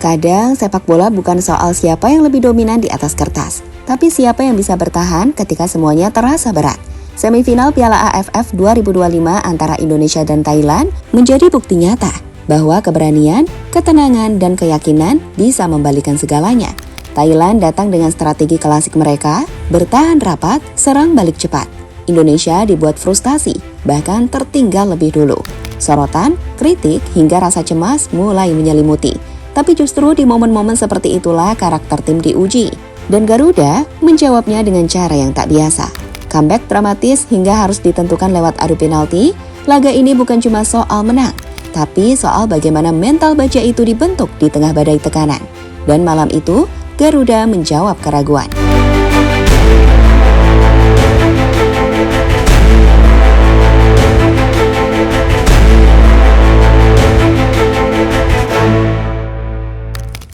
Kadang sepak bola bukan soal siapa yang lebih dominan di atas kertas, tapi siapa yang bisa bertahan ketika semuanya terasa berat. Semifinal Piala AFF 2025 antara Indonesia dan Thailand menjadi bukti nyata bahwa keberanian, ketenangan, dan keyakinan bisa membalikan segalanya. Thailand datang dengan strategi klasik mereka, bertahan rapat, serang balik cepat. Indonesia dibuat frustasi, bahkan tertinggal lebih dulu. Sorotan, kritik, hingga rasa cemas mulai menyelimuti. Tapi justru di momen-momen seperti itulah karakter tim diuji. Dan Garuda menjawabnya dengan cara yang tak biasa. Comeback dramatis hingga harus ditentukan lewat adu penalti. Laga ini bukan cuma soal menang, tapi soal bagaimana mental baja itu dibentuk di tengah badai tekanan. Dan malam itu, Garuda menjawab keraguan.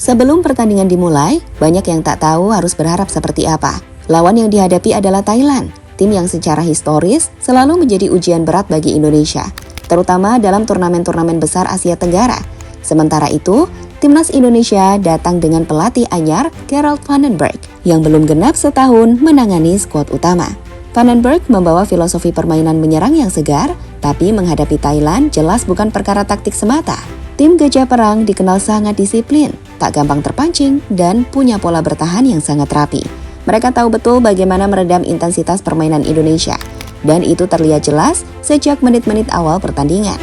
Sebelum pertandingan dimulai, banyak yang tak tahu harus berharap seperti apa. Lawan yang dihadapi adalah Thailand, tim yang secara historis selalu menjadi ujian berat bagi Indonesia, terutama dalam turnamen-turnamen besar Asia Tenggara. Sementara itu, timnas Indonesia datang dengan pelatih anyar Gerald van den Berg yang belum genap setahun menangani skuad utama. Van den Berg membawa filosofi permainan menyerang yang segar, tapi menghadapi Thailand jelas bukan perkara taktik semata. Tim Gajah Perang dikenal sangat disiplin, tak gampang terpancing, dan punya pola bertahan yang sangat rapi. Mereka tahu betul bagaimana meredam intensitas permainan Indonesia, dan itu terlihat jelas sejak menit-menit awal pertandingan.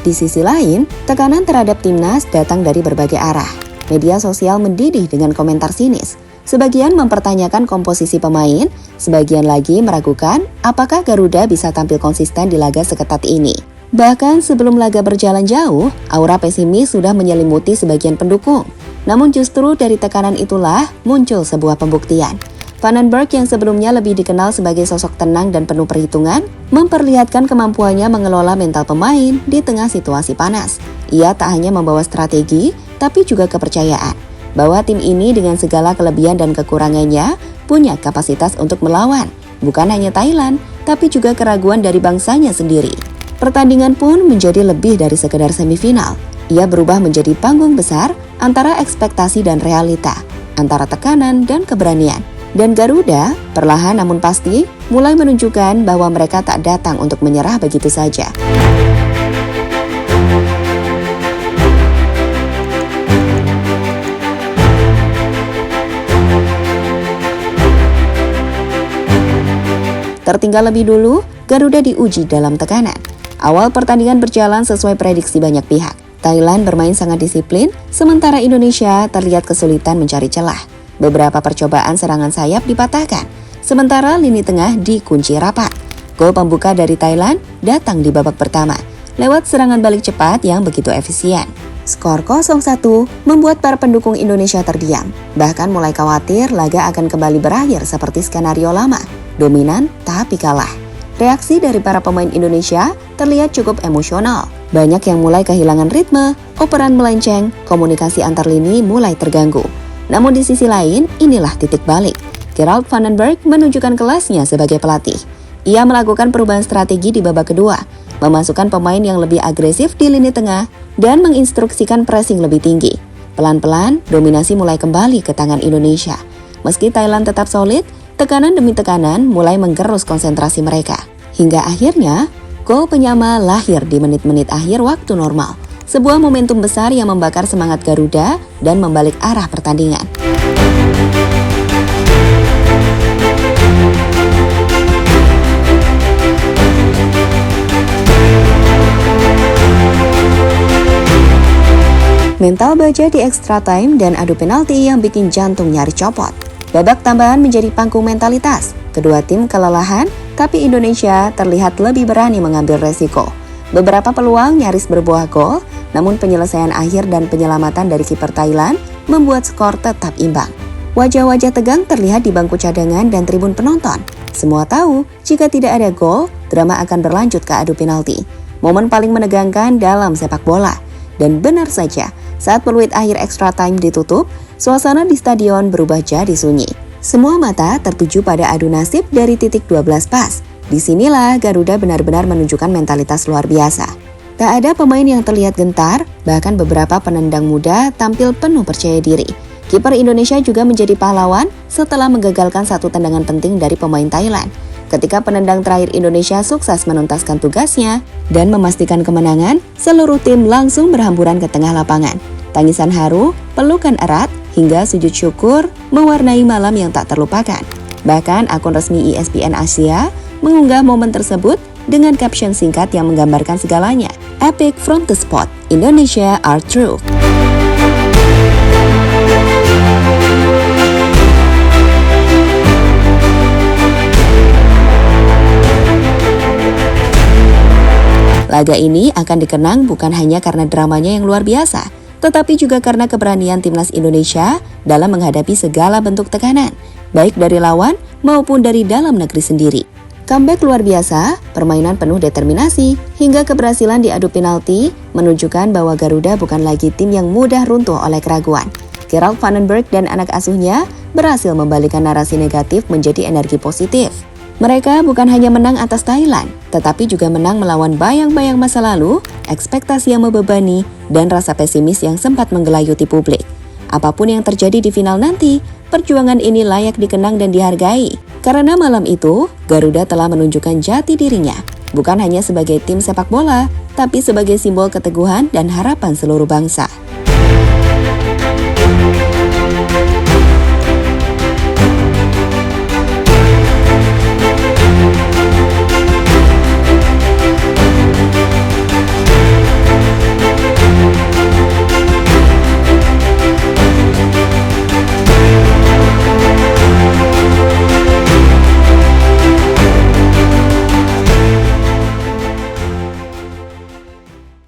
Di sisi lain, tekanan terhadap timnas datang dari berbagai arah. Media sosial mendidih dengan komentar sinis. Sebagian mempertanyakan komposisi pemain, sebagian lagi meragukan apakah Garuda bisa tampil konsisten di laga seketat ini. Bahkan sebelum laga berjalan jauh, aura pesimis sudah menyelimuti sebagian pendukung. Namun justru dari tekanan itulah muncul sebuah pembuktian. Van den Berg yang sebelumnya lebih dikenal sebagai sosok tenang dan penuh perhitungan, memperlihatkan kemampuannya mengelola mental pemain di tengah situasi panas. Ia tak hanya membawa strategi, tapi juga kepercayaan bahwa tim ini dengan segala kelebihan dan kekurangannya punya kapasitas untuk melawan, bukan hanya Thailand, tapi juga keraguan dari bangsanya sendiri. Pertandingan pun menjadi lebih dari sekedar semifinal. Ia berubah menjadi panggung besar antara ekspektasi dan realita, antara tekanan dan keberanian. Dan Garuda, perlahan namun pasti, mulai menunjukkan bahwa mereka tak datang untuk menyerah begitu saja. Tertinggal lebih dulu, Garuda diuji dalam tekanan. Awal pertandingan berjalan sesuai prediksi banyak pihak. Thailand bermain sangat disiplin, sementara Indonesia terlihat kesulitan mencari celah. Beberapa percobaan serangan sayap dipatahkan, sementara lini tengah dikunci rapat. Gol pembuka dari Thailand datang di babak pertama, lewat serangan balik cepat yang begitu efisien. Skor 0-1 membuat para pendukung Indonesia terdiam, bahkan mulai khawatir laga akan kembali berakhir seperti skenario lama, dominan tapi kalah. Reaksi dari para pemain Indonesia terlihat cukup emosional. Banyak yang mulai kehilangan ritme, operan melenceng, komunikasi antar lini mulai terganggu. Namun di sisi lain, inilah titik balik. Gerald van den Berg menunjukkan kelasnya sebagai pelatih. Ia melakukan perubahan strategi di babak kedua, memasukkan pemain yang lebih agresif di lini tengah, dan menginstruksikan pressing lebih tinggi. Pelan-pelan, dominasi mulai kembali ke tangan Indonesia. Meski Thailand tetap solid, tekanan demi tekanan mulai menggerus konsentrasi mereka. Hingga akhirnya, gol penyama lahir di menit-menit akhir waktu normal. Sebuah momentum besar yang membakar semangat Garuda dan membalik arah pertandingan. Mental baja di extra time dan adu penalti yang bikin jantung nyaris copot. Babak tambahan menjadi panggung mentalitas. Kedua tim kelelahan, tapi Indonesia terlihat lebih berani mengambil resiko. Beberapa peluang nyaris berbuah gol, namun penyelesaian akhir dan penyelamatan dari kiper Thailand membuat skor tetap imbang. Wajah-wajah tegang terlihat di bangku cadangan dan tribun penonton. Semua tahu, jika tidak ada gol, drama akan berlanjut ke adu penalti. Momen paling menegangkan dalam sepak bola. Dan benar saja, saat peluit akhir extra time ditutup, suasana di stadion berubah jadi sunyi. Semua mata tertuju pada adu nasib dari titik 12 pas. Disinilah Garuda benar-benar menunjukkan mentalitas luar biasa. Tak ada pemain yang terlihat gentar, bahkan beberapa penendang muda tampil penuh percaya diri. Kiper Indonesia juga menjadi pahlawan setelah menggagalkan satu tendangan penting dari pemain Thailand. Ketika penendang terakhir Indonesia sukses menuntaskan tugasnya dan memastikan kemenangan, seluruh tim langsung berhamburan ke tengah lapangan. Tangisan haru, pelukan erat, hingga sujud syukur mewarnai malam yang tak terlupakan. Bahkan akun resmi ESPN Asia mengunggah momen tersebut dengan caption singkat yang menggambarkan segalanya. Epic from the spot, Indonesia are true. Laga ini akan dikenang bukan hanya karena dramanya yang luar biasa, tetapi juga karena keberanian timnas Indonesia dalam menghadapi segala bentuk tekanan, baik dari lawan maupun dari dalam negeri sendiri. Comeback luar biasa, permainan penuh determinasi, hingga keberhasilan di adu penalti menunjukkan bahwa Garuda bukan lagi tim yang mudah runtuh oleh keraguan. Gerald Vandenberg dan anak asuhnya berhasil membalikkan narasi negatif menjadi energi positif. Mereka bukan hanya menang atas Thailand, tetapi juga menang melawan bayang-bayang masa lalu, ekspektasi yang membebani, dan rasa pesimis yang sempat menggelayuti publik. Apapun yang terjadi di final nanti, perjuangan ini layak dikenang dan dihargai. Karena malam itu, Garuda telah menunjukkan jati dirinya, bukan hanya sebagai tim sepak bola, tapi sebagai simbol keteguhan dan harapan seluruh bangsa.